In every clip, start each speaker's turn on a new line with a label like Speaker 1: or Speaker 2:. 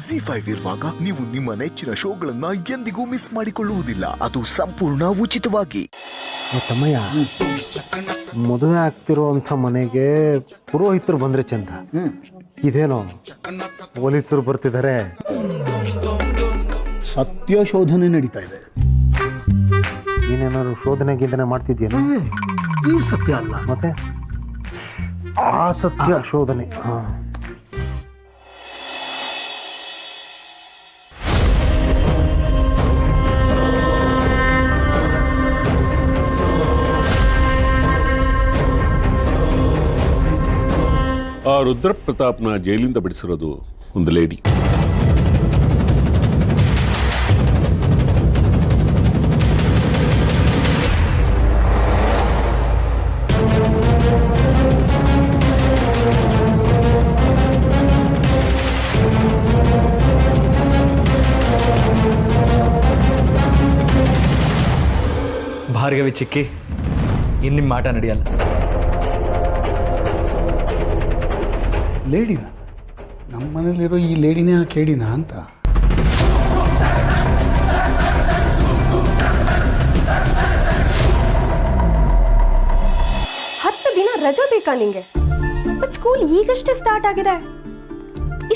Speaker 1: ZEE5 ಇರುವಾಗ ನೀವು ನಿಮ್ಮ ನೆಚ್ಚಿನ ಶೋಗಳನ್ನ ಎಂದಿಗೂ ಮಿಸ್ ಮಾಡಿಕೊಳ್ಳುವುದಿಲ್ಲ. ಅದು ಸಂಪೂರ್ಣ ಉಚಿತವಾಗಿ.
Speaker 2: ತಮ್ಮಯ್ಯ, ಮದುವೆ ಆಗ್ತಿರುವಂಥ ಮನೆಗೆ ಪುರೋಹಿತರು ಬಂದ್ರೆ ಚಂದ. ಇದೇನೋ ಪೊಲೀಸರು ಬರ್ತಿದ್ದಾರೆ.
Speaker 3: ಸತ್ಯ ಶೋಧನೆ ನಡೀತಾ ಇದೆ.
Speaker 2: ಏನೇನಾದ್ರು ಶೋಧನೆ ಗೀಧನೆ ಮಾಡ್ತಿದ್ಯೇನೋ?
Speaker 3: ಈ ಸತ್ಯ ಅಲ್ಲ,
Speaker 2: ಮತ್ತೆ ಆ ಸತ್ಯ ಶೋಧನೆ.
Speaker 4: ಆ ರುದ್ರ ಪ್ರತಾಪ್ನ ಜೈಲಿಂದ ಬಿಡಿಸಿರೋದು ಒಂದು ಲೇಡಿ.
Speaker 5: ಭಾರ್ಗವಿ ಚಿಕ್ಕಿ, ಇನ್ನು ನಿಮ್ಮ ಆಟ ನಡೆಯಲ್ಲ.
Speaker 3: ಲೇಡಿನ ನಮ್ಮ ಮನೇಲಿರೋ ಈ ಲೇಡಿನೇ ಆ ಕೇಡಿನ ಅಂತ.
Speaker 6: ಹತ್ತು ದಿನ ರಜೆ ಬೇಕಾ ನಿಂಗೆ? ಬಟ್ ಸ್ಕೂಲ್ ಈಗಷ್ಟೇ ಸ್ಟಾರ್ಟ್ ಆಗಿದೆ.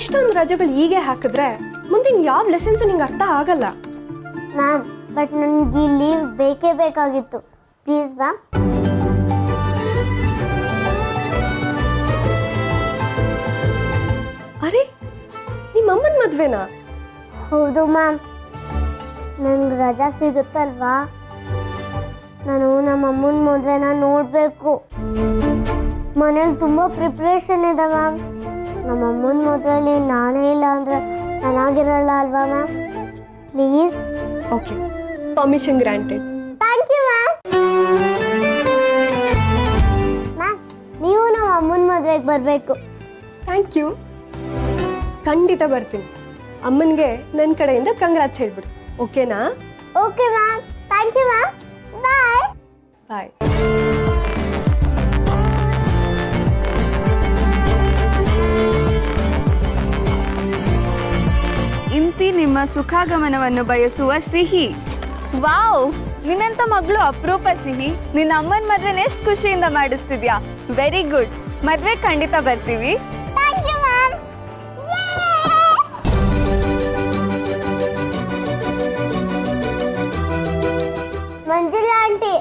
Speaker 6: ಇಷ್ಟೊಂದು ರಜೆಗಳು ಹೀಗೆ ಹಾಕಿದ್ರೆ ಮುಂದಿನ ಯಾವ ಲೆಸನ್ಸು ನಿಂಗೆ ಅರ್ಥ ಆಗಲ್ಲ.
Speaker 7: ಮ್ಯಾಮ್, ಬಟ್ ನನಗೆ ಈ ಲೀವ್ ಬೇಕೇ ಬೇಕಾಗಿತ್ತು. Please ma'am.
Speaker 6: ಅರೆ, ನಿಮ್ಮಮ್ಮನ ಮದ್ವೆನಾ?
Speaker 7: ಹೌದು ಮ್ಯಾಮ್. ನನ್ಗೆ ರಜಾ ಸಿಗುತ್ತಲ್ವಾ, ನಾನು ನಮ್ಮಮ್ಮನ ಮದುವೆನ ನೋಡಬೇಕು. ಮನೇಲಿ ತುಂಬ ಪ್ರಿಪ್ರೇಷನ್ ಇದೆ ಮ್ಯಾಮ್. ನಮ್ಮಮ್ಮನ ಮದುವೆಯಲ್ಲಿ ನಾನೇ ಇಲ್ಲ ಅಂದರೆ ಚೆನ್ನಾಗಿರಲ್ಲ ಅಲ್ವಾ ma'am? Please.
Speaker 6: Okay, permission granted.
Speaker 7: Thank you ma'am. Ma'am, ನೀವು ನಮ್ಮ ಅಮ್ಮನ ಮದುವೆಗೆ ಬರಬೇಕು.
Speaker 6: Thank you. ಖಂಡಿತ ಬರ್ತೀನಿ. ಅಮ್ಮನಿಗೆ ನನ್ನ ಕಡೆಯಿಂದ ಕಂಗ್ರಾಟ್ಸ್ ಹೇಳ್ಬಿಡು. ಓಕೆನಾ?
Speaker 7: Okay ma'am. Thank you ma'am. Bye.
Speaker 6: Bye.
Speaker 8: ಇಂತಿ ನಿಮ್ಮ ಸುಖಾಗಮನವನ್ನು ಬಯಸುವ ಸಿಹಿ. ವಾವ್, ನಿನ್ನಂತ ಮಗಳು ಅಪರೂಪ ಸಿಹಿ. ನಿನ್ನ ಅಮ್ಮನ ಮದ್ವೆನ ಎಷ್ಟು ಖುಷಿಯಿಂದ ಮಾಡಿಸ್ತಿದ್ಯಾ. Very good. ಮದ್ವೆ ಖಂಡಿತ ಬರ್ತೀವಿ.
Speaker 7: Thank you ma'am. Manjula aunty,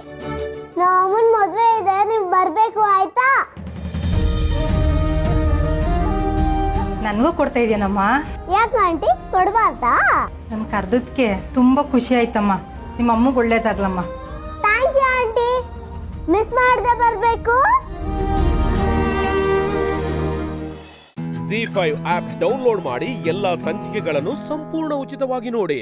Speaker 7: ನಮ್ಮ ಅಮ್ಮನ ಮದುವೆ ಇದೆ, ನೀವು ಬರಬೇಕು, ಆಯ್ತಾ?
Speaker 9: ನನಗೂ ಕೊಡ್ತಾ ಇದೆಯೇನಮ್ಮ?
Speaker 7: ಯಾಕೆ ಆಂಟಿ, ಕೊಡ್ಬಾರ್ದಾ?
Speaker 9: ನನ್ ಕರ್ದಕ್ಕೆ ತುಂಬಾ ಖುಷಿ ಆಯ್ತಮ್ಮ. ನಿಮ್ಮ ಅಮ್ಮಗೆ ಒಳ್ಳೇದಾಗ್ಲಮ್ಮ.
Speaker 7: Thank you aunty. ಮಿಸ್ ಮಾಡದೆ ಬರಬೇಕು.
Speaker 10: ZEE5 ಆಪ್ ಡೌನ್ಲೋಡ್ ಮಾಡಿ ಎಲ್ಲಾ ಸಂಚಿಕೆಗಳನ್ನು ಸಂಪೂರ್ಣ ಉಚಿತವಾಗಿ ನೋಡಿ.